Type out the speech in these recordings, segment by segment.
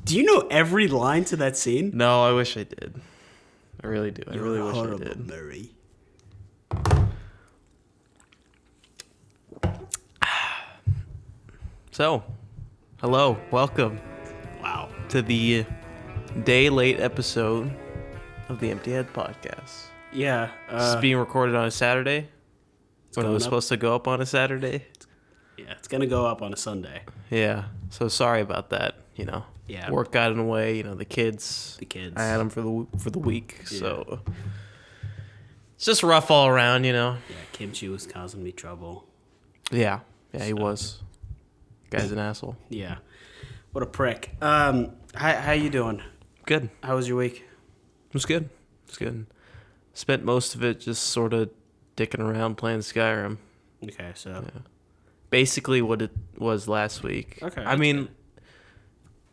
Do you know every line to that scene? No, I wish I did. I really do. I really wish I Horrible, did. Murray. So, hello, welcome Wow. to the day late episode of the Empty Head Podcast. Yeah. This is being recorded on a Saturday. When it was going up. supposed to go up on a Saturday. Yeah, it's gonna go up on a Sunday. Yeah. So sorry about that. Yeah. Work got in the way. The kids. The kids. I had them for the week. Yeah. So it's just rough all around. Yeah, Kimchi was causing me trouble. Yeah. Yeah, he was. Guy's an asshole. Yeah. What a prick. How you doing? Good. How was your week? It was good. It was good. Spent most of it just sort of dicking around playing Skyrim. Okay, so. Yeah. Basically what it was last week. Okay. I mean,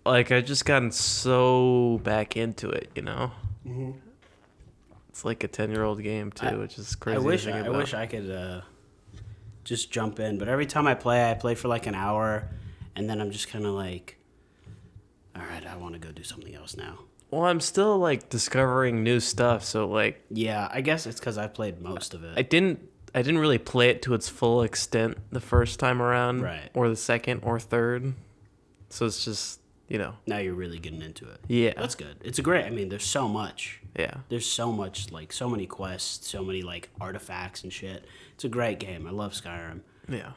I just gotten so back into it, Mm-hmm. It's like a 10-year-old game, too, which is crazy. I wish I could just jump in, but every time I play for like an hour, and then I'm just kind of like, all right, I want to go do something else now. Well, I'm still, discovering new stuff, so, Yeah, I guess it's because I played most of it. I didn't really play it to its full extent the first time around. Right. Or the second or third. So it's just, Now you're really getting into it. Yeah. That's good. It's a great, there's so much. Yeah. There's so much, so many quests, so many, artifacts and shit. It's a great game. I love Skyrim. Yeah.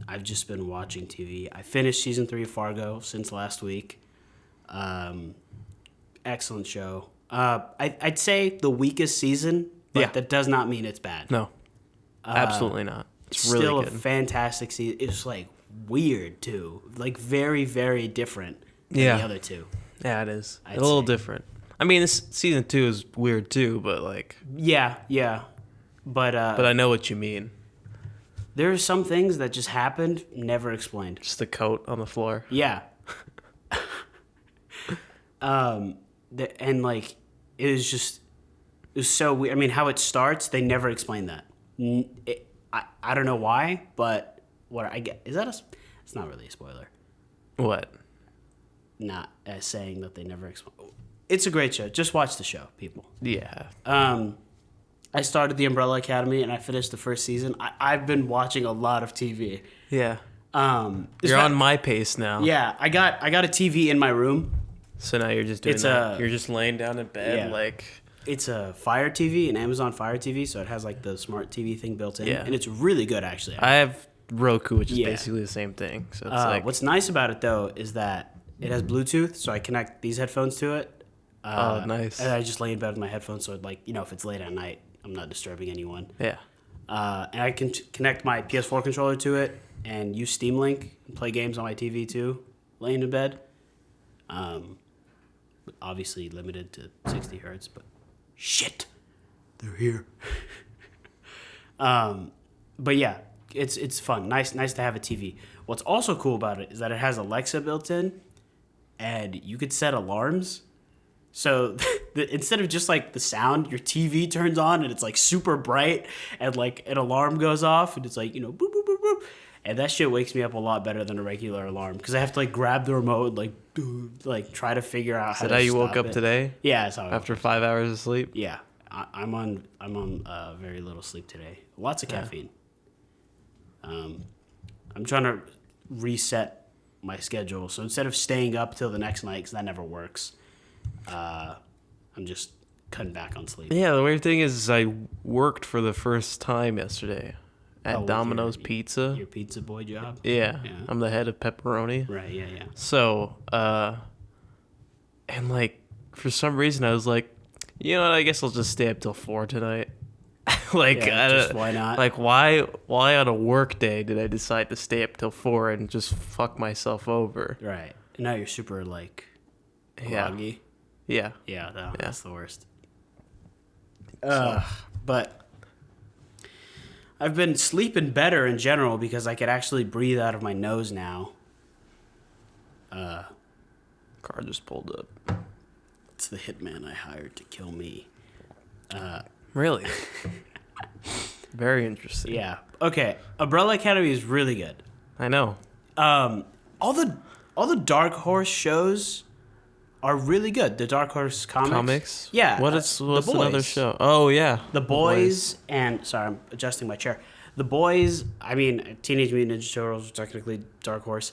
I've just been watching TV. I finished season 3 of Fargo since last week. Excellent show. I'd say the weakest season, but that does not mean it's bad. No. Absolutely not. It's really Still good. a fantastic season. It's, weird, too. Very, very different than the other two. Yeah, it is. I'd a little say. different. I mean, this season 2 is weird too, but Yeah. But I know what you mean. there are some things that just happened, never explained. Just the coat on the floor. Yeah. It was so weird. I mean, how it starts, they never explain that. I don't know why, but what I get is that it's not really a spoiler. What? Not as saying that they never explain. It's a great show. Just watch the show, people. Yeah. I started the Umbrella Academy and I finished the first season. I've been watching a lot of TV. Yeah. You're on my pace now. Yeah, I got a TV in my room. So now you're just doing that. You're just laying down in bed It's a Fire TV, an Amazon Fire TV, so it has the smart TV thing built in. Yeah. And it's really good, actually. I have Roku, which is basically the same thing. So it's what's nice about it, though, is that it has Bluetooth, so I connect these headphones to it. Oh, nice. And I just lay in bed with my headphones, so if it's late at night, I'm not disturbing anyone. Yeah. And I can connect my PS4 controller to it and use Steam Link and play games on my TV, too, laying in bed. Obviously limited to 60 hertz, but shit, they're here. But yeah, it's fun. Nice to have a TV. What's also cool about it is that it has Alexa built in, and you could set alarms. So instead of just the sound, your TV turns on and it's super bright, and an alarm goes off, and it's boop boop boop boop. And that shit wakes me up a lot better than a regular alarm because I have to grab the remote and try to figure out how to stop it. Is that how you woke up today? Yeah, that's how I After 5 hours of sleep? Yeah. I'm on very little sleep today. Lots of caffeine. I'm trying to reset my schedule. So instead of staying up till the next night, because that never works, I'm just cutting back on sleep. Yeah, the weird thing is I worked for the first time yesterday at Domino's Pizza. Your pizza boy job? Yeah. I'm the head of pepperoni. Right, yeah. So, and for some reason I was like, you know what, I guess I'll just stay up till 4 tonight. Just why not? Why on a work day did I decide to stay up till 4 and just fuck myself over? Right. And now you're super groggy. Yeah. Yeah, that's the worst. But I've been sleeping better in general because I could actually breathe out of my nose now. Car just pulled up. It's the hitman I hired to kill me. Really? Very interesting. Yeah. Okay. Umbrella Academy is really good. I know. All all the Dark Horse shows are really good. The Dark Horse comics. Yeah. What's The another Boys. show? Oh yeah, The Boys and sorry, I'm adjusting my chair. The Boys. I mean, Teenage Mutant Ninja Turtles are technically Dark Horse.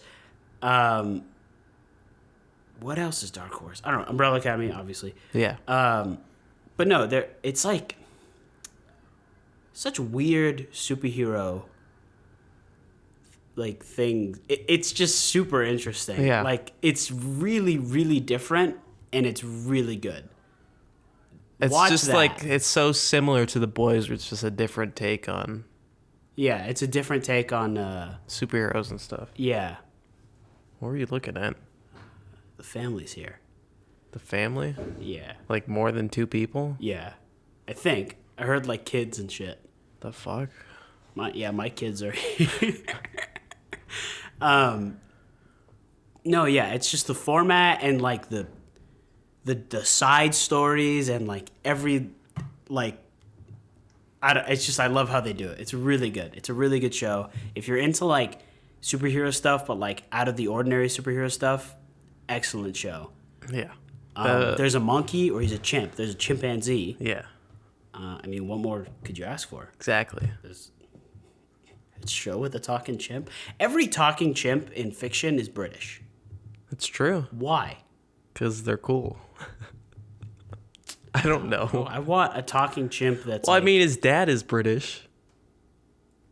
What else is Dark Horse? I don't know. Umbrella Academy, obviously. Yeah. But no, it's like such weird superhero like thing. It's just super interesting. Yeah. Like it's really, really different and it's really good. It's Watch just that. like it's so similar to The Boys, where it's just a different take on Yeah, it's a different take on superheroes and stuff. yeah, What were you looking at? the family's here. The family? Yeah. Like more than 2 people? Yeah. I think. I heard like kids and shit. The fuck? My kids are here. No, yeah, it's just the format and like the side stories and like every like it's just I love how they do it. It's really good. It's a really good show. If you're into like superhero stuff but like out of the ordinary superhero stuff, excellent show. Yeah. There's a monkey or he's a chimp. There's a chimpanzee. Yeah. I mean, what more could you ask for? Exactly. There's a show with a talking chimp. Every talking chimp in fiction is British. It's true. Why? Because they're cool. I don't know. I want a talking chimp that's. Well, like, I mean, his dad is British.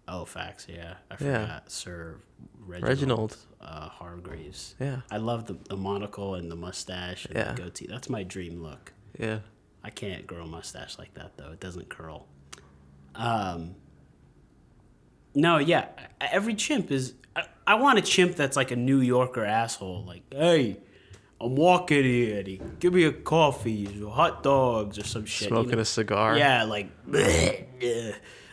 Oh, facts. Yeah, I Yeah. forgot. Sir Reginald. Hargreaves. Yeah. I love the monocle and the mustache and Yeah. the goatee. That's my dream look. Yeah. I can't grow a mustache like that though. It doesn't curl. No, yeah. Every chimp is. I want a chimp that's like a New Yorker asshole. Like, hey, I'm walking here. Eddie. Give me a coffee, or hot dogs, or some shit. Smoking a cigar. Yeah, like,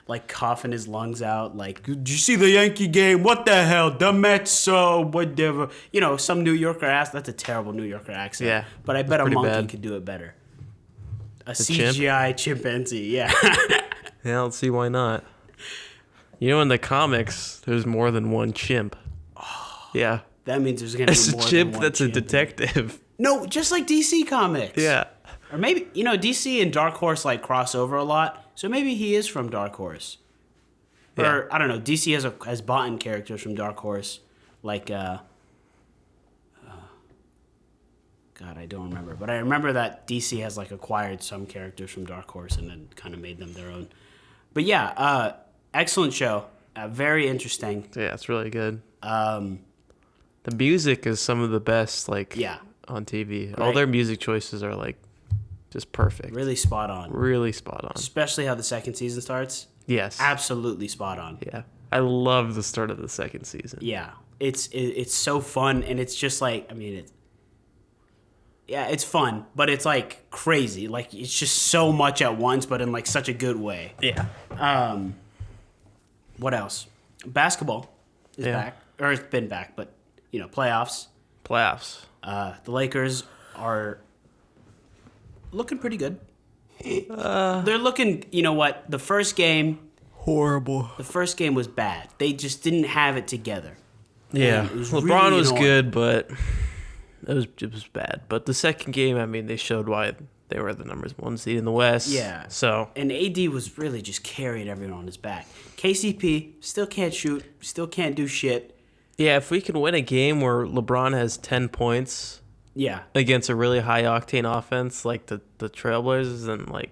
like coughing his lungs out. Like, did you see the Yankee game? What the hell? The Mets, whatever. You know, some New Yorker ass. That's a terrible New Yorker accent. Yeah, But I bet a pretty monkey bad. could do it better. A chimp? CGI chimpanzee, yeah. Yeah, let's see why not. You know, in the comics, there's more than one chimp. Yeah. That means there's gonna It's be a more chimp than one that's a chimp. detective. No, just like DC comics. Yeah. Or maybe DC and Dark Horse like cross over a lot, so maybe he is from Dark Horse. Yeah. Or I don't know. DC has bought in characters from Dark Horse, like God, I don't remember, but I remember that DC has like acquired some characters from Dark Horse and then kind of made them their own. But yeah, excellent show, very interesting. Yeah, it's really good. Um, The music is some of the best, like, Yeah. on TV. All Right. their music choices are, like, just perfect. really spot on, Really spot on. especially how the second season starts. Yes. Absolutely spot on. Yeah. I love the start of the second season. Yeah, it's so fun, and it's just like it's fun, but it's like crazy. Like it's just so much at once, but in like such a good way. Yeah. What else? Basketball is Yeah. back, or it's been back, but playoffs. Playoffs. The Lakers are looking pretty good. They're looking. You know what? The first game Horrible. was bad. They just didn't have it together. Yeah. And it was LeBron really was annoying. good, but it was bad. But the second game, I mean, they showed why they were the #1 seed in the West. Yeah. So, And AD was really just carrying everyone on his back. KCP still can't shoot, still can't do shit. yeah, if we can win a game where LeBron has 10 points Yeah. against a really high octane offense like the Trailblazers, then like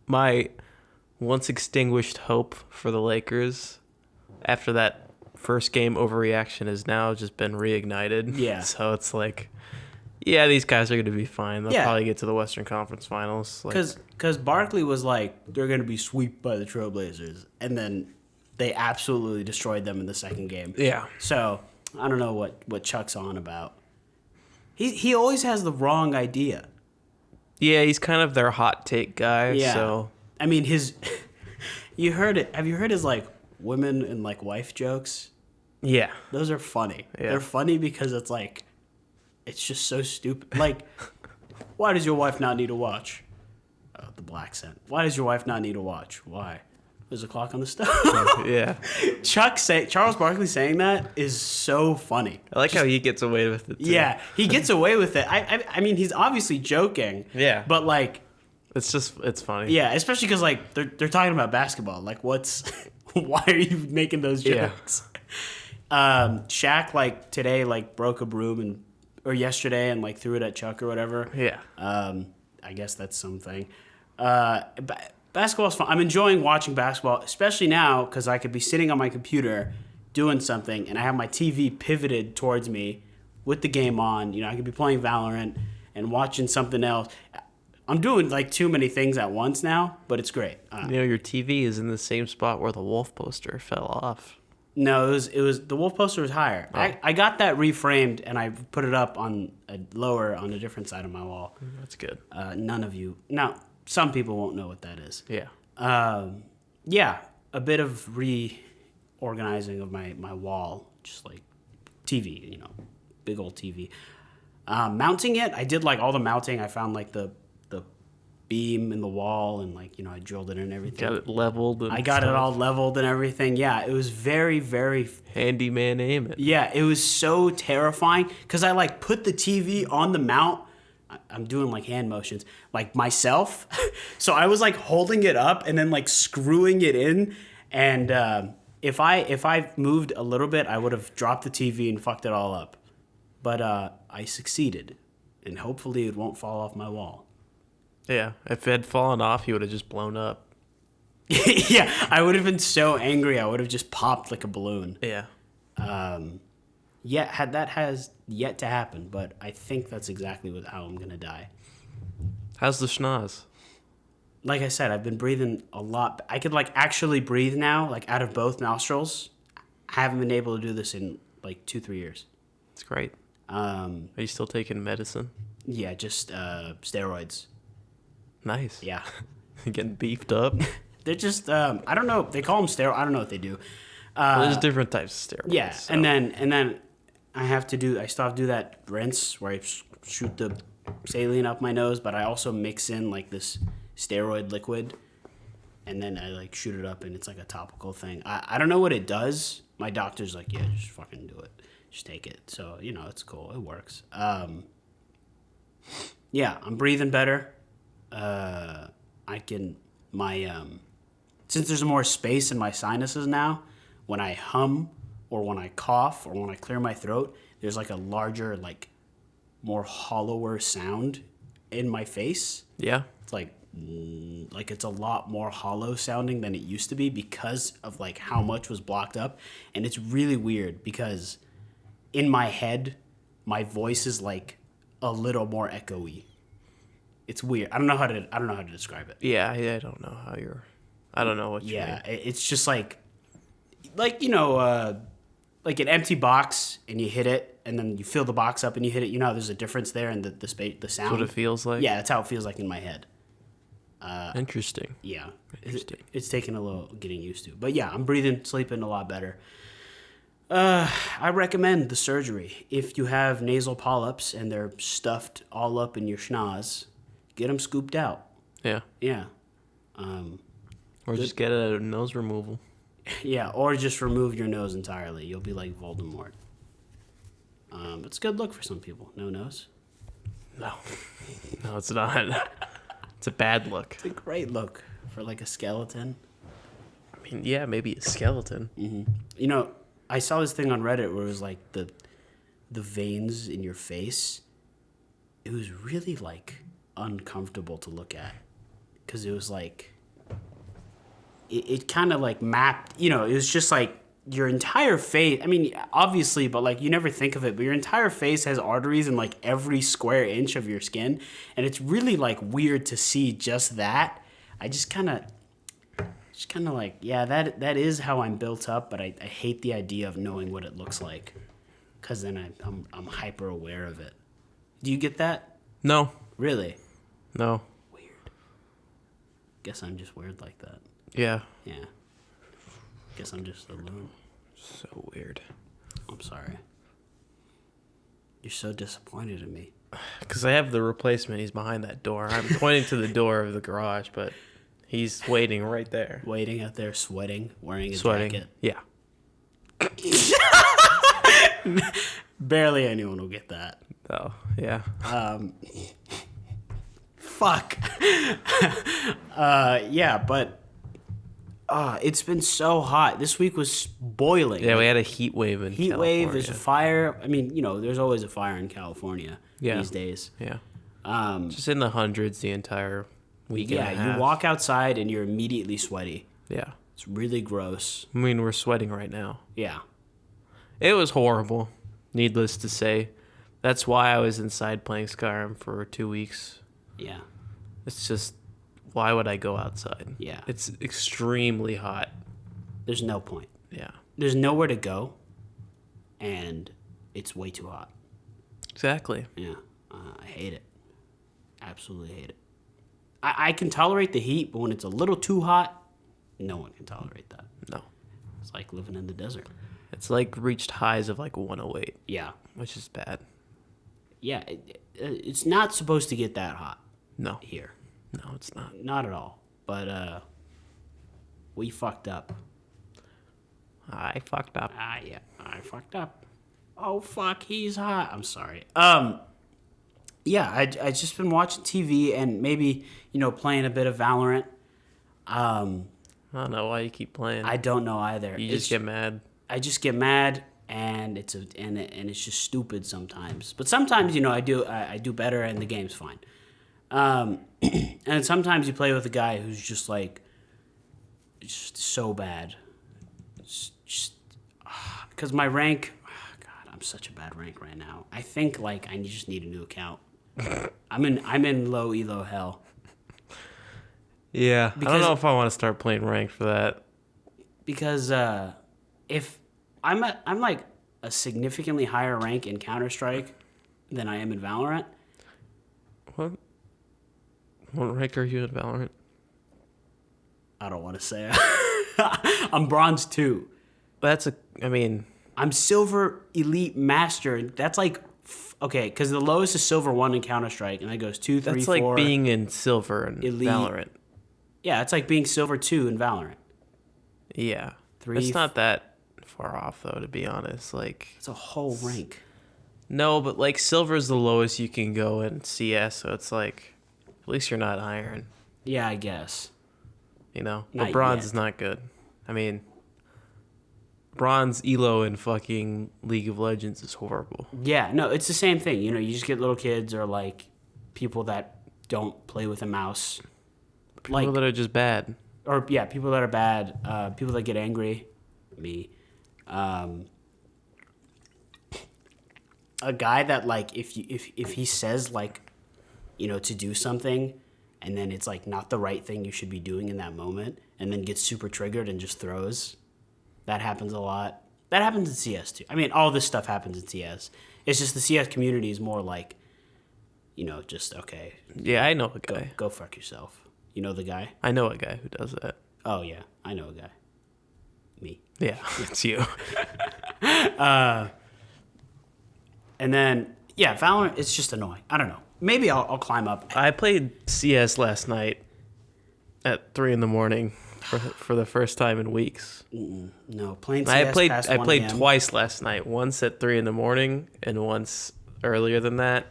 my once extinguished hope for the Lakers after that first game overreaction has now just been reignited. Yeah. So it's like, yeah, these guys are going to be fine. They'll Yeah. probably get to the Western Conference Finals. Like, Because Barkley was like, they're going to be swept by the Trailblazers. And then they absolutely destroyed them in the second game. yeah. So I don't know what Chuck's on about. He always has the wrong idea. Yeah, he's kind of their hot take guy. Yeah. So, I mean, you heard it. Have you heard his like women and like wife jokes? yeah. Those are funny. Yeah. They're funny because it's like, it's just so stupid. Like, why does your wife not need a watch? The black scent. Why does your wife not need a watch? Why? There's a clock on the stove. Yeah. Charles Barkley saying that is so funny. I like how he gets away with it, too. Yeah, he gets away with it. I mean, he's obviously joking. Yeah. But, like... It's funny. Yeah, especially because, like, they're talking about basketball. Like, what's... why are you making those jokes? Yeah. Shaq, like, today, like, broke a broom or yesterday and, like, threw it at Chuck or whatever. Yeah. I guess that's something. Basketball's fun. I'm enjoying watching basketball, especially now because I could be sitting on my computer doing something and I have my TV pivoted towards me with the game on. You know, I could be playing Valorant and watching something else. I'm doing like too many things at once now, but it's great. Your TV is in the same spot where the wolf poster fell off. No, it was the wolf poster was higher. Oh. I got that reframed and I put it up on a lower on a different side of my wall. That's good. None of you now. Some people won't know what that is. Yeah. Yeah, a bit of reorganizing of my wall, just like TV, you know, big old TV. Mounting it, I did like all the mounting. I found like the beam in the wall and like, you know, I drilled it in and everything. Got it leveled. I got it all leveled and everything. Yeah, it was very, very... Handyman aim it. Yeah, it was so terrifying because I like put the TV on the mount. I'm doing like hand motions, like myself. So I was like holding it up and then like screwing it in. And if I moved a little bit, I would have dropped the TV and fucked it all up. But I succeeded, and hopefully it won't fall off my wall. Yeah, if it had fallen off, he would have just blown up. Yeah, I would have been so angry. I would have just popped like a balloon. Yeah. Yeah, that has yet to happen, but I think that's exactly how I'm gonna die. How's the schnoz? Like I said, I've been breathing a lot. I could like actually breathe now, like out of both nostrils. I haven't been able to do this in like 2-3 years. It's great. Are you still taking medicine? Yeah, just steroids. Nice. Yeah. Getting beefed up. They're just I don't know. They call them steroids. I don't know what they do. Well, there's different types of steroids. Yeah, so. and then I still have to do that rinse where I shoot the saline up my nose, but I also mix in like this steroid liquid, and then I like shoot it up, and it's like a topical thing. I don't know what it does. My doctor's like, yeah, just fucking do it. Just take it. So, you know, it's cool. It works. Yeah, I'm breathing better. Since there's more space in my sinuses now, when I hum or when I cough or when I clear my throat, there's like a larger, like more hollower sound in my face. Yeah. It's like it's a lot more hollow sounding than it used to be because of like how much was blocked up. And it's really weird because in my head, my voice is like a little more echoey. It's weird. I don't know how to describe it. Yeah, I don't know how you're. I don't know what you mean. Yeah, it's just like you know, like an empty box and you hit it and then you fill the box up and you hit it. You know, there's a difference there in the space, the sound. That's what it feels like. Yeah, that's how it feels like in my head. Interesting. Yeah, Interesting. It's taking a little getting used to, but yeah, I'm breathing, sleeping a lot better. I recommend the surgery if you have nasal polyps and they're stuffed all up in your schnoz. Get them scooped out. Yeah. Yeah. Or just get a nose removal. Yeah, or just remove your nose entirely. You'll be like Voldemort. It's a good look for some people. No nose. No. No, it's not. It's a bad look. It's a great look for like a skeleton. I mean, yeah, maybe a skeleton. Mm-hmm. You know, I saw this thing on Reddit where it was like the veins in your face. It was really like uncomfortable to look at because it was like it kind of like mapped, you know, it was just like your entire face. I mean, obviously, but like you never think of it, but your entire face has arteries in like every square inch of your skin, and it's really like weird to see just that. I just kind of like, yeah, that is how I'm built up, but I hate the idea of knowing what it looks like because then I'm hyper aware of it. Do you get that? No. Really? No. Weird. Guess I'm just weird like that. Yeah. Yeah. Guess I'm just a loon. So weird. I'm sorry. You're so disappointed in me. Because I have the replacement. He's behind that door. I'm pointing to the door of the garage, but He's waiting right there. Waiting out there, sweating, wearing a Sweating. jacket. Yeah. Barely anyone will get that. Oh, yeah. Fuck. Yeah, but it's been so hot. This week was boiling. Yeah, we had a heat wave in heat California. wave. There's a fire. I mean, there's always a fire in California these days. Yeah. Just in the hundreds the entire week and a half. You walk outside and you're immediately sweaty. Yeah. It's really gross. I mean, we're sweating right now. Yeah. It was horrible, needless to say. That's why I was inside playing Skyrim for 2 weeks. Yeah. It's just, why would I go outside? Yeah. It's extremely hot. There's no point. Yeah. There's nowhere to go, and it's way too hot. Exactly. Yeah. I hate it. Absolutely hate it. I can tolerate the heat, but when it's a little too hot, no one can tolerate that. No. It's like living in the desert. It's like reached highs of like 108, Yeah. which is bad. Yeah. It's not supposed to get that hot No. here. No, it's not. Not at all. But we fucked up. I fucked up. Yeah. I fucked up. Oh, fuck. He's hot. I'm sorry. Yeah, I just been watching TV and maybe, playing a bit of Valorant. I don't know why you keep playing. I don't know either. You just get mad. I just get mad, and it's just stupid sometimes. But sometimes, I do better, and the game's fine. And sometimes you play with a guy who's just like, just so bad. Because my rank, God, I'm such a bad rank right now. I think like I just need a new account. I'm in low elo hell. Yeah, I don't know if I want to start playing ranked for that. Because if I'm like a significantly higher rank in Counter-Strike than I am in Valorant. What rank are you in Valorant? I don't want to say. I'm bronze 2. I'm silver elite master. That's like, okay, because the lowest is silver 1 in Counter-Strike, and that goes 2, 3, 4. That's like being in silver in elite. Valorant. Yeah, it's like being silver 2 in Valorant. Yeah. 3. It's not that far off, though, to be honest. Like, it's a whole rank. No, but like silver is the lowest you can go in CS, so it's like, at least you're not iron. Yeah, I guess. But Not bronze yet. is not good. I mean, bronze elo in fucking League of Legends is horrible. Yeah, no, it's the same thing. You just get little kids or like people that don't play with a mouse. People that are just bad. Or yeah, people that are bad, people that get angry, me. A guy that like if he says like, to do something, and then it's like not the right thing you should be doing in that moment, and then gets super triggered and just throws. That happens a lot. That happens in CS too. I mean, all this stuff happens in CS. It's just the CS community is more like, just okay. Yeah, I know a guy. Go fuck yourself. You know the guy? I know a guy who does that. Oh yeah, I know a guy. Me. Yeah, it's you. And then, yeah, Valorant, it's just annoying. I don't know. Maybe I'll climb up. I played CS last night at 3 a.m. for the first time in weeks. No, playing CS past I 1 played a.m. twice last night. Once at 3 a.m. and once earlier than that.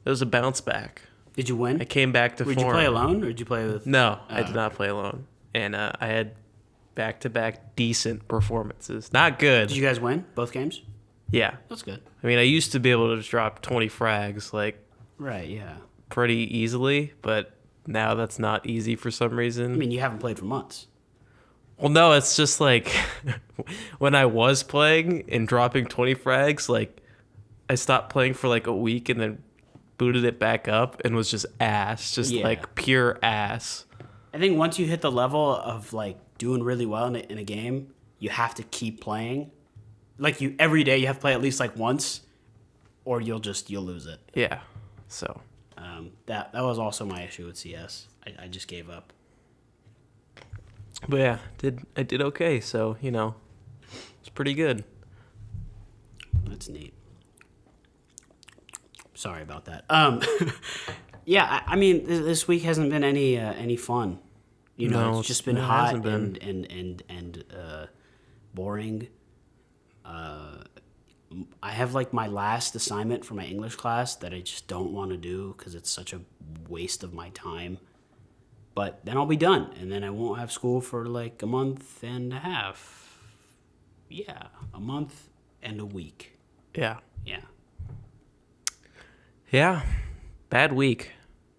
It was a bounce back. Did you win? I came back to Did form. you play alone, or did you play with... No, I did not play alone. And I had back-to-back decent performances. Not good. Did you guys win both games? Yeah. That's good. I mean, I used to be able to drop 20 frags, like, Right, yeah. pretty easily, but now that's not easy for some reason. I mean, you haven't played for months. Well, no, it's just like when I was playing and dropping 20 frags, like, I stopped playing for like a week and then booted it back up and was just ass, like pure ass. I think once you hit the level of like doing really well in a game, you have to keep playing. Like every day you have to play at least like once, or you'll lose it. Yeah. So that was also my issue with CS. I just gave up. But yeah, I did okay, so it's pretty good. That's neat. Sorry about that. Yeah, I mean, this week hasn't been any fun. You know, No, it's just been it hot hasn't been. and boring. I have like my last assignment for my English class that I just don't want to do because it's such a waste of my time. But then I'll be done, and then I won't have school for like a month and a half. Yeah, a month and a week. Yeah. Yeah, Yeah. Bad week.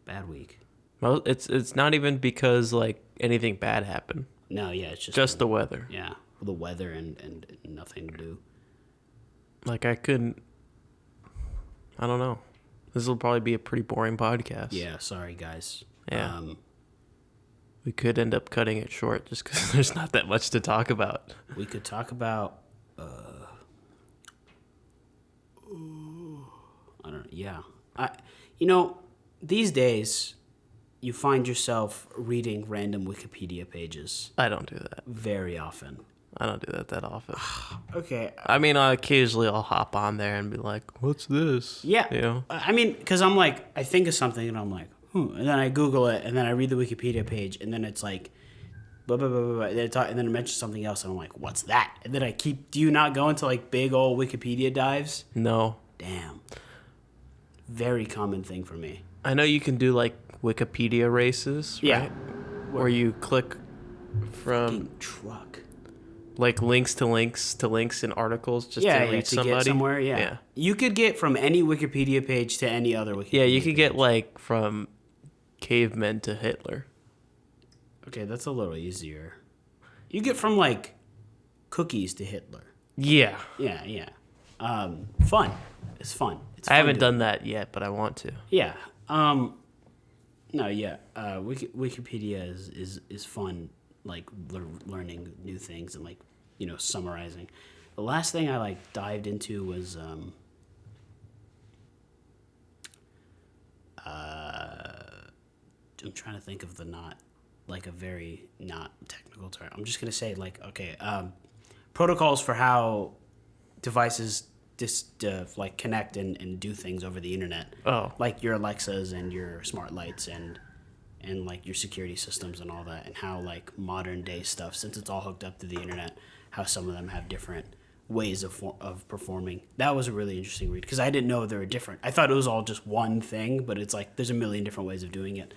bad week. Well, it's not even because like anything bad happened. No, yeah, it's Just the weather. yeah, the weather and nothing to do. Like I couldn't. I don't know. This will probably be a pretty boring podcast. Yeah, sorry guys. Yeah. We could end up cutting it short just because there's not that much to talk about. We could talk about. I don't know. Yeah, these days, you find yourself reading random Wikipedia pages I don't do that. very often. I don't do that often. Okay. I mean, occasionally I'll hop on there and be like, "What's this?" Yeah. You know. I mean, because I'm like, I think of something and I'm like, and then I Google it and then I read the Wikipedia page and then it's like, blah blah blah blah, blah. And then it mentions something else and I'm like, what's that? And then I keep. Do you not go into like big old Wikipedia dives? No. Damn. Very common thing for me. I know you can do like Wikipedia races, Yeah. right? Where you click from Fucking truck. like links to links in articles just Yeah, to yeah, reach to somebody. get somewhere. Yeah. You could get from any Wikipedia page to any other Wikipedia. Yeah, you could page. get like from cavemen to Hitler. Okay, that's a little easier. You get from like cookies to Hitler. Yeah. Yeah, yeah. Fun. It's fun. It's I fun haven't to- done that yet, but I want to. Yeah. No. Yeah. Wikipedia is fun. Like learning new things and like summarizing. The last thing I like dived into was I'm trying to think of the not like a very not technical term. I'm just gonna say like okay, protocols for how devices like connect and do things over the internet. Oh. Like your Alexas and your smart lights and like your security systems and all that, and how like modern day stuff, since it's all hooked up to the internet, how some of them have different ways of performing. That was a really interesting read because I didn't know they were different. I thought it was all just one thing, but it's like there's a million different ways of doing it.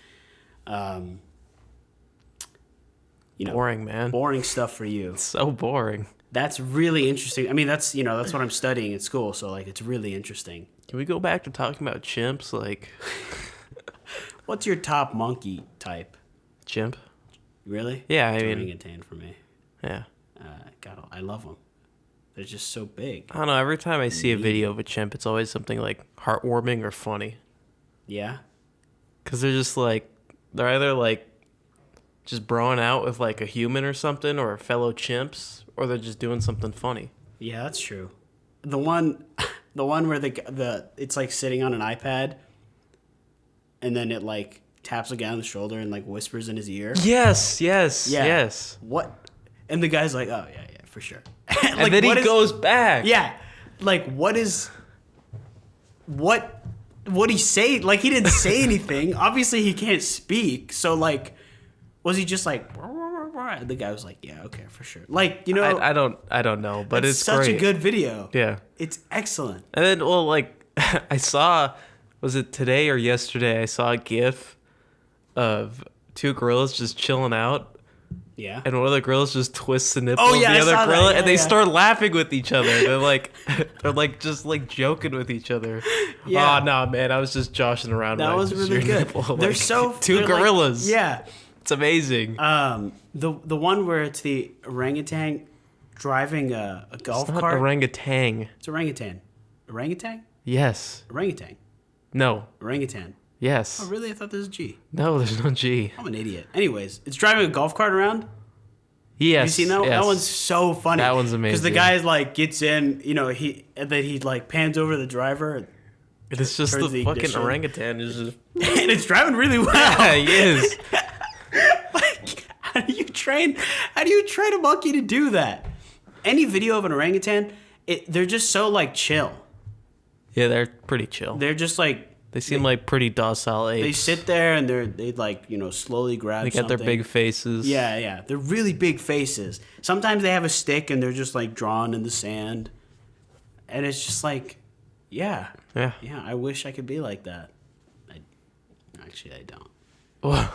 Boring, man. Boring stuff for you. So boring. That's really interesting. I mean, that's what I'm studying at school, so like it's really interesting. Can we go back to talking about chimps? Like, What's your top monkey type? chimp? Really? Yeah, I It's mean, orangutan for me. yeah. God, I love them. They're just so big. I don't know. Every time I see a video of a chimp, it's always something like heartwarming or funny. Yeah. Because they're just like, they're either like just broing out with like a human or something or fellow chimps, or they're just doing something funny. Yeah, that's true. The one where the it's like sitting on an iPad, and then it like taps a guy on the shoulder and like whispers in his ear. Yes. Yeah. Yes. What? And the guy's like, oh yeah, for sure. And Like, then he what is- goes back. Yeah. Like what he say? Like he didn't say anything. Obviously he can't speak. So like, was he just like? And the guy was like, yeah, okay, for sure. Like I don't know, but it's such great. a good video. Yeah. It's excellent. And then, well, like, I saw, was it today or yesterday? I saw a GIF of two gorillas just chilling out, Yeah. and one of the gorillas just twists the nipple Oh, of yeah, the I other saw that. gorilla, Yeah, and they yeah. start laughing with each other. They're like just like joking with each other. Yeah. Oh no, man, I was just joshing around. That when I was just really your good. nipple, They're like, so two they're like- gorillas. yeah. It's amazing. The one where it's the orangutan driving a golf It's not cart. orangutan. It's orangutan. Orangutan? Yes. Orangutan. No. Orangutan. Yes. Oh, really? I thought this was G. No, there's no G. I'm an idiot. Anyways, it's driving a golf cart around. Yes. Have you seen that? Yes. That one's so funny. That one's Because the amazing. guy like gets in, and then he like pans over the driver, It's just turns the the fucking ignition. orangutan is just. and it's driving really well. Yeah, he is. Like, how do you train a monkey to do that? Any video of an orangutan, they're just so like chill. Yeah, they're pretty chill. They're just like They seem like pretty docile apes. They sit there and they like, slowly grab They got their big faces. Yeah. They're really big faces. Sometimes they have a stick and they're just like drawn in the sand. And it's just like, yeah, I wish I could be like that. Actually, I don't. Well,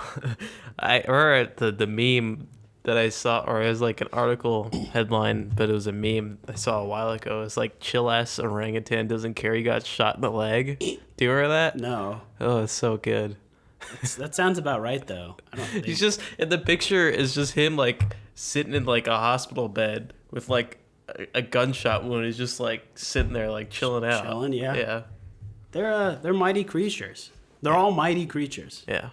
I heard the meme that I saw, or it was like an article headline, but it was a meme I saw a while ago. It's like, chill ass orangutan doesn't care he got shot in the leg. Do you remember that? No. Oh, it's so good. That sounds about right, though. I don't think... He's just, in the picture is just him like sitting in like a hospital bed with like a gunshot wound. He's just like sitting there like chilling out. Chilling, yeah. Yeah. They're mighty creatures. They're all mighty creatures. Yeah.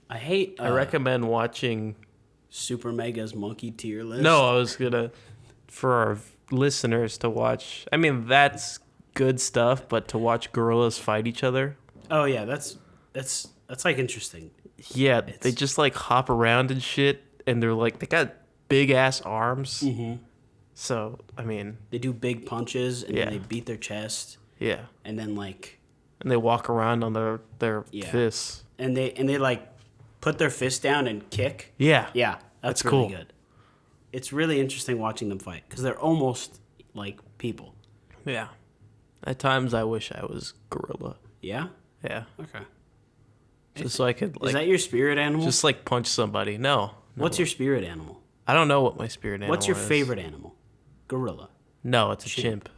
I recommend watching Super Mega's monkey tier list. No, I was gonna, for our listeners to watch. I mean, that's good stuff, but to watch gorillas fight each other. Oh yeah, that's like interesting. Yeah, they just like hop around and shit, and they're like, they got big ass arms. Mm-hmm. So I mean, they do big punches and then they beat their chest. Yeah, and then like, and they walk around on their fists. And they like put their fist down and kick. Yeah, that's really cool. Good. It's really interesting watching them fight because they're almost like people. Yeah. At times, I wish I was gorilla. Yeah. Yeah. Okay. Just so I could. Like, is that your spirit animal? Just like punch somebody. No. What's your spirit animal? I don't know what my spirit animal is. What's your favorite animal? Gorilla. No, it's a chimp.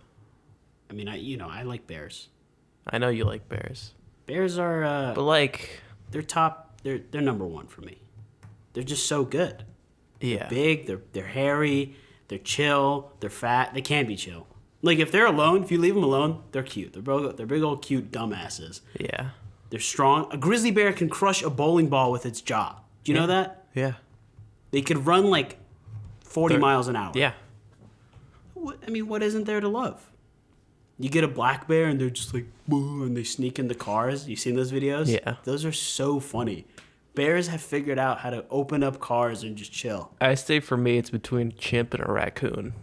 I mean, I like bears. I know you like bears. Bears are. But like, they're top. They're number one for me. They're just so good. Yeah. They're big. They're hairy. They're chill. They're fat. They can be chill. Like if they're alone, if you leave them alone, they're cute. They're big old cute dumbasses. Yeah. They're strong. A grizzly bear can crush a bowling ball with its jaw. Do you know that? Yeah. They could run like 40 miles an hour. Yeah. What isn't there to love? You get a black bear and they're just like, boo, and they sneak into cars. You seen those videos? Yeah. Those are so funny. Bears have figured out how to open up cars and just chill. I say for me, it's between chimp and a raccoon.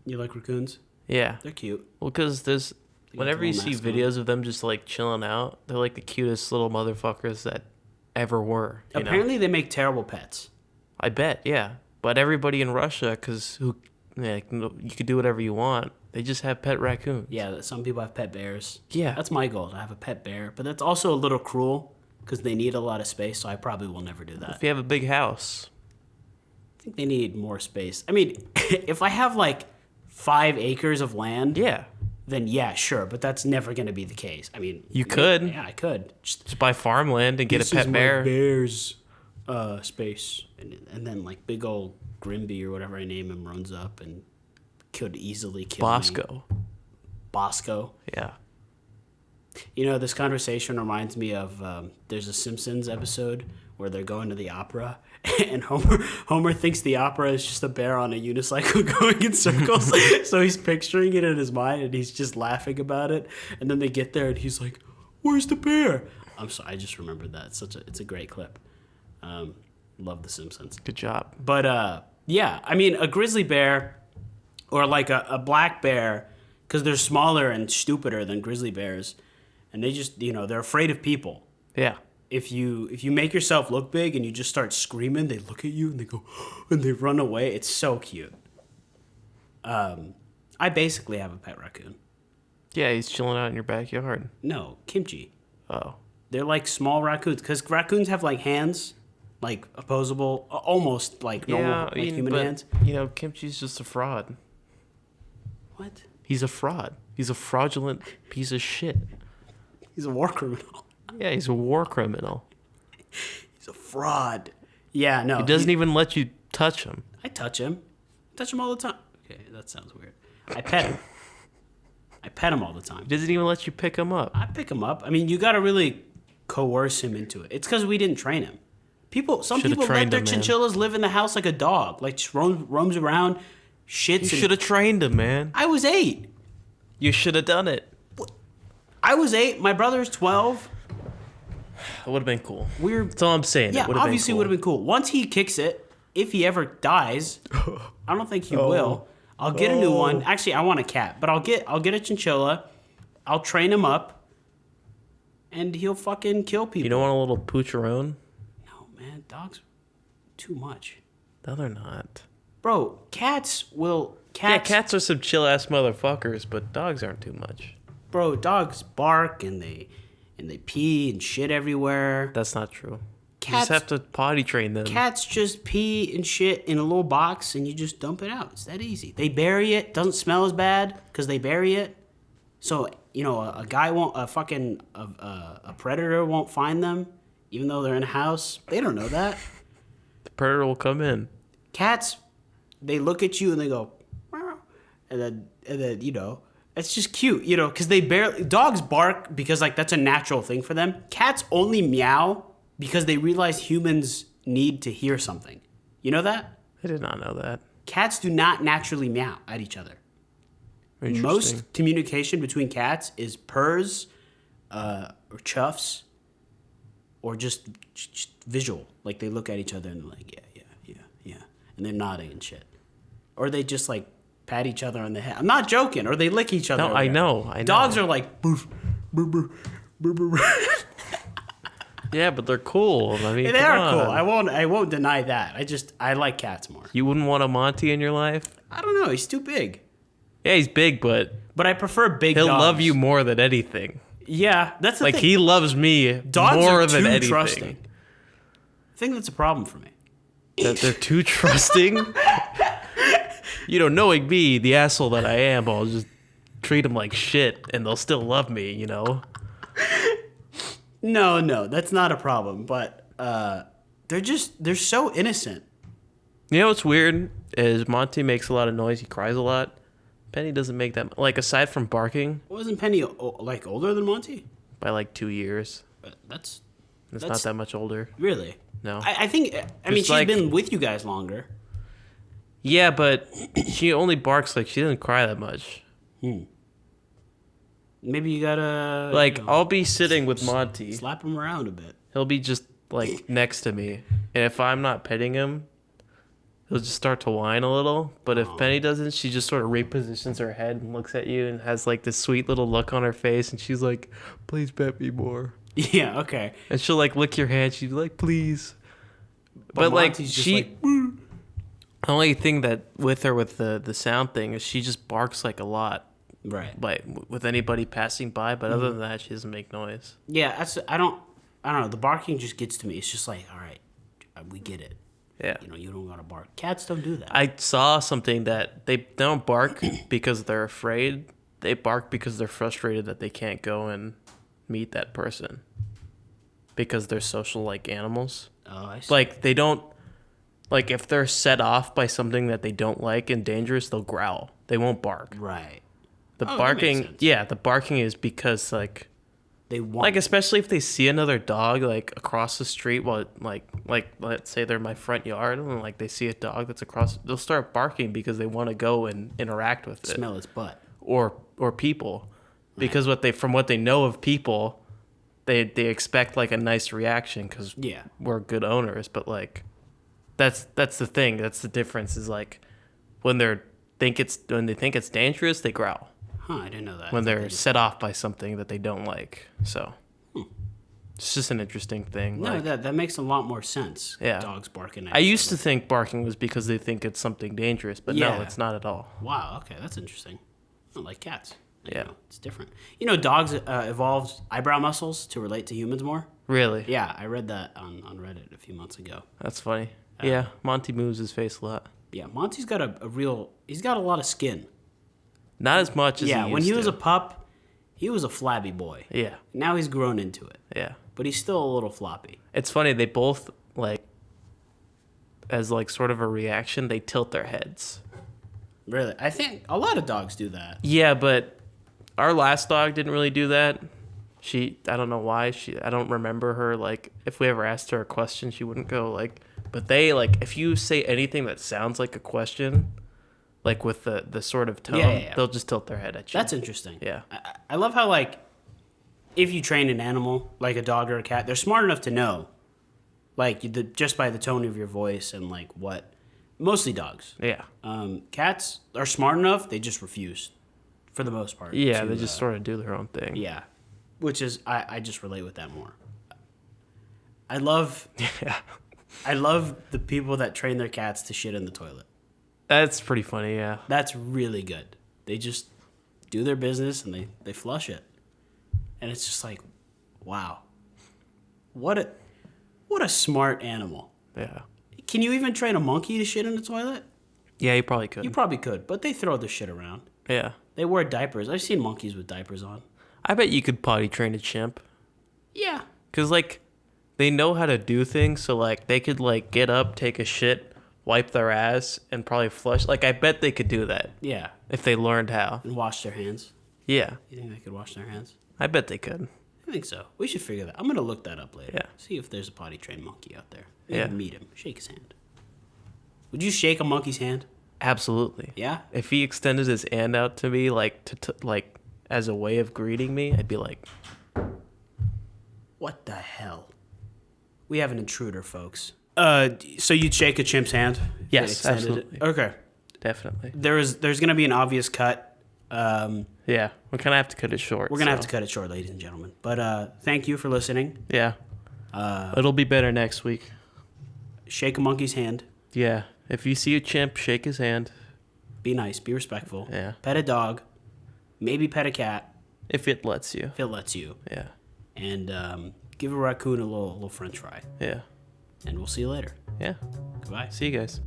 You like raccoons? Yeah. They're cute. Well, because whenever you see videos of them just like chilling out, they're like the cutest little motherfuckers that ever were. Apparently, they make terrible pets. I bet, yeah. But everybody in Russia, because you could do whatever you want, they just have pet raccoons. Yeah, some people have pet bears. Yeah. That's my goal, to have a pet bear. But that's also a little cruel because they need a lot of space, so I probably will never do that. If you have a big house. I think they need more space. I mean, if I have like 5 acres of land, then yeah, sure. But that's never going to be the case. I mean, you could. Yeah, I could. Just buy farmland and get a pet bear. This is my bear's space. And then like big old Grimby or whatever I name him runs up and could easily kill me. Bosco. Yeah. You know, this conversation reminds me of there's a Simpsons episode where they're going to the opera, and Homer thinks the opera is just a bear on a unicycle going in circles. So he's picturing it in his mind, and he's just laughing about it. And then they get there, and he's like, "Where's the bear?" I'm sorry, I just remembered that. It's a great clip. Love the Simpsons. Good job. But yeah, I mean, a grizzly bear or like a black bear, because they're smaller and stupider than grizzly bears. And they just, they're afraid of people. Yeah. If you make yourself look big and you just start screaming, they look at you and they go, and they run away. It's so cute. I basically have a pet raccoon. Yeah, he's chilling out in your backyard. No, Kimchi. Oh. They're like small raccoons, because raccoons have like hands, like opposable, almost like normal, like human hands. Kimchi's just a fraud. What? He's a fraud. He's a fraudulent piece of shit. He's a war criminal. Yeah, he's a war criminal. He's a fraud. Yeah, no. He doesn't even let you touch him. I touch him. I touch him all the time. Okay, that sounds weird. I pet him. I pet him all the time. He doesn't even let you pick him up. I pick him up. I mean, you got to really coerce him into it. It's because we didn't train him. Some people let their chinchillas live in the house like a dog, like just roams around, shits. You should have trained him, man. I was 8. You should have done it. I was 8. My brother's 12. It would have been cool. That's all I'm saying. Yeah, obviously it would have been cool. Once he kicks it, if he ever dies, I don't think he will. I'll get a new one. Actually, I want a cat, but I'll get a chinchilla, I'll train him up, and he'll fucking kill people. You don't want a little poocherone? No, man, dogs, too much. No, they're not. Bro, cats will. Yeah, cats are some chill ass motherfuckers, but dogs aren't too much. Bro, dogs bark and they pee and shit everywhere. That's not true. Cats, you just have to potty train them. Cats just pee and shit in a little box and you just dump it out. It's that easy. They bury it. Doesn't smell as bad because they bury it. So, a guy won't, a predator won't find them even though they're in a house. They don't know that. The predator will come in. Cats, they look at you and they go, meow, and then it's just cute, because dogs bark because like that's a natural thing for them. Cats only meow because they realize humans need to hear something. You know that? I did not know that. Cats do not naturally meow at each other. Most communication between cats is purrs, or chuffs, or just visual. Like they look at each other and they're like, yeah, and they're nodding and shit. Or they just like pat each other on the head. I'm not joking. Or they lick each other. No, I know. Dogs are like, boof, boof, boof, boof, boof. Yeah, but they're cool. I mean, they are cool. I won't deny that. I like cats more. You wouldn't want a Monty in your life? I don't know. He's too big. Yeah, he's big, but I prefer big dogs. He'll love you more than anything. Yeah, that's the thing. He loves me dogs more than anything. Trusting. I think that's a problem for me. That they're too trusting? Knowing me, the asshole that I am, I'll just treat them like shit and they'll still love me, No, that's not a problem. But they're so innocent. You know what's weird is Monty makes a lot of noise. He cries a lot. Penny doesn't make that. Like, aside from barking. Wasn't Penny like older than Monty? By like 2 years. That's not that much older. Really? No. I think. I mean, she's been with you guys longer. Yeah, but she only barks. Like, she doesn't cry that much. Maybe you gotta. Like, I'll be sitting with Monty. Slap him around a bit. He'll be just like next to me, and if I'm not petting him, he'll just start to whine a little. But if Penny doesn't, she just sort of repositions her head and looks at you and has like this sweet little look on her face, and she's like, "Please pet me more." Yeah. Okay. And she'll like lick your hand. She'd be like, "Please." But like she. The only thing that with her with the sound thing is she just barks like a lot. Right. Like with anybody passing by, but other than that, she doesn't make noise. Yeah, I don't know. The barking just gets to me. It's just like, all right, we get it. Yeah. You don't gotta bark. Cats don't do that. I saw something that they don't bark because they're afraid. They bark because they're frustrated that they can't go and meet that person. Because they're social like animals. Oh, I see. Like they don't. Like, if they're set off by something that they don't like and dangerous, they'll growl. They won't bark. Right. The that barking, makes sense. yeah, the barking is because, like, they want, like, especially if they see another dog, like, across the street, while, like, let's say they're in my front yard, and, like, they see a dog that's across, they'll start barking because they want to go and interact with it. smell its butt. Or people. Because from what they know of people, they expect, like, a nice reaction because we're good owners, but, like... That's the thing. That's the difference. Is like when they think it's dangerous, they growl. Huh? I didn't know that. When they're set off by something that they don't like. So it's just an interesting thing. No, like, that makes a lot more sense. Yeah. Dogs barking. I used to think barking was because they think it's something dangerous, but no, it's not at all. Wow. Okay, that's interesting. Not like cats. It's different. Dogs evolved eyebrow muscles to relate to humans more. Really? Yeah, I read that on Reddit a few months ago. That's funny. Yeah, Monty moves his face a lot. Yeah, Monty's got he's got a lot of skin. Not as much as when he was a pup, he was a flabby boy. Yeah. Now he's grown into it. Yeah. But he's still a little floppy. It's funny, they both, like, as, like, sort of a reaction, they tilt their heads. Really? I think a lot of dogs do that. Yeah, but our last dog didn't really do that. I don't know why. I don't remember her, like, if we ever asked her a question, she wouldn't go, like... But they, like, if you say anything that sounds like a question, like with the sort of tone, they'll just tilt their head at you. That's interesting. Yeah. I love how, like, if you train an animal, like a dog or a cat, they're smart enough to know, like, just by the tone of your voice and, like, what... Mostly dogs. Yeah. Cats are smart enough, they just refuse for the most part. Yeah, they just sort of do their own thing. Yeah, which is I just relate with that more. I love Yeah. I love the people that train their cats to shit in the toilet. That's pretty funny, yeah. That's really good. They just do their business and they flush it. And it's just like, wow. What a smart animal. Yeah. Can you even train a monkey to shit in the toilet? Yeah, you probably could. You probably could, but they throw the shit around. Yeah. They wear diapers. I've seen monkeys with diapers on. I bet you could potty train a chimp. Yeah. Because, like, they know how to do things, so, like, they could, like, get up, take a shit, wipe their ass, and probably flush. Like, I bet they could do that. Yeah. If they learned how. And wash their hands. Yeah. You think they could wash their hands? I bet they could. I think so. We should figure that. I'm going to look that up later. Yeah. See if there's a potty trained monkey out there. Maybe Yeah. meet him. Shake his hand. Would you shake a monkey's hand? Absolutely. Yeah? If he extended his hand out to me, like, like, as a way of greeting me, I'd be like, What the hell? We have an intruder, folks. So you'd shake a chimp's hand? If Yes, it extended absolutely. it? Okay. definitely. There's going to be an obvious cut. Yeah, we're going to have to cut it short. We're going to have to cut it short, ladies and gentlemen. But thank you for listening. Yeah. It'll be better next week. Shake a monkey's hand. Yeah. If you see a chimp, shake his hand. Be nice. Be respectful. Yeah. Pet a dog. Maybe pet a cat If it lets you. if it lets you. Yeah. And give a raccoon a little french fry. Yeah. And we'll see you later. Yeah. Goodbye. See you guys.